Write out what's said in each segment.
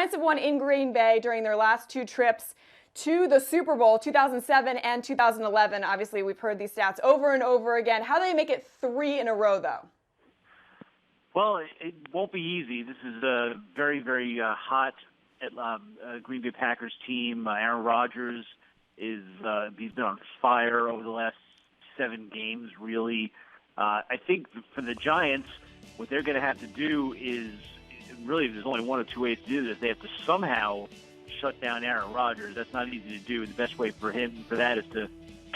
Giants have won in Green Bay during their last two trips to the Super Bowl, 2007 and 2011. Obviously, we've heard these stats over and over again. How do they make it three in a row, though? Well, it won't be easy. This is a very, very hot Green Bay Packers team. Aaron Rodgers he's been on fire over the last 7 games, really. I think for the Giants, what they're going to have to do is, really, there's only one of two ways to do this. They have to somehow shut down Aaron Rodgers. That's not easy to do. The best way for that is to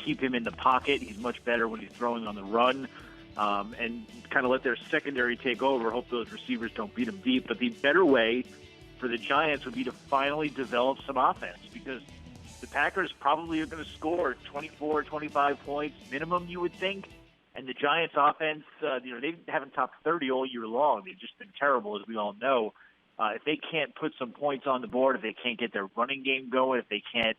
keep him in the pocket. He's much better when he's throwing on the run, and kind of let their secondary take over. Hope those receivers don't beat him deep. But the better way for the Giants would be to finally develop some offense, because the Packers probably are going to score 24, 25 points minimum, you would think. And the Giants' offense, they haven't topped 30 all year long. They've just been terrible, as we all know. If they can't put some points on the board, if they can't get their running game going, if they can't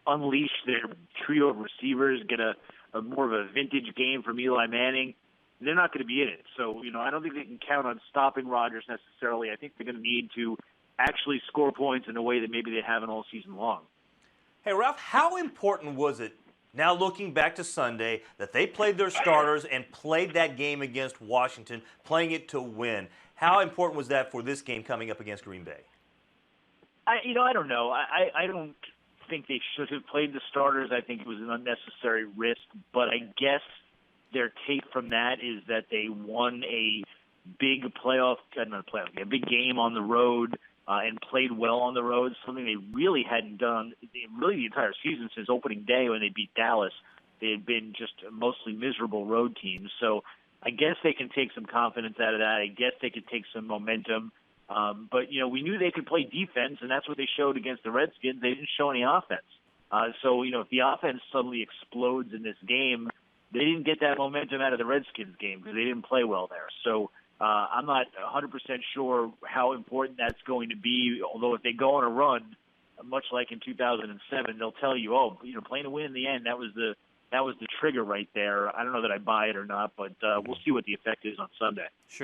unleash their trio of receivers, get a more of a vintage game from Eli Manning, they're not going to be in it. So, I don't think they can count on stopping Rodgers necessarily. I think they're going to need to actually score points in a way that maybe they haven't all season long. Hey, Ralph, how important was it, now looking back to Sunday, that they played their starters and played that game against Washington, playing it to win? How important was that for this game coming up against Green Bay? I don't know. I don't think they should have played the starters. I think it was an unnecessary risk. But I guess their take from that is that they won a big a big game on the road and played well on the road, something they really hadn't done really the entire season since opening day when they beat Dallas. They had been just mostly miserable road teams. So I guess they can take some confidence out of that. I guess they could take some momentum. But, we knew they could play defense, and that's what they showed against the Redskins. They didn't show any offense. So if the offense suddenly explodes in this game, they didn't get that momentum out of the Redskins game because they didn't play well there. So I'm not 100% sure how important that's going to be, although if they go on a run, much like in 2007, they'll tell you, playing to win in the end, that was the trigger right there. I don't know that I buy it or not, but we'll see what the effect is on Sunday. Sure.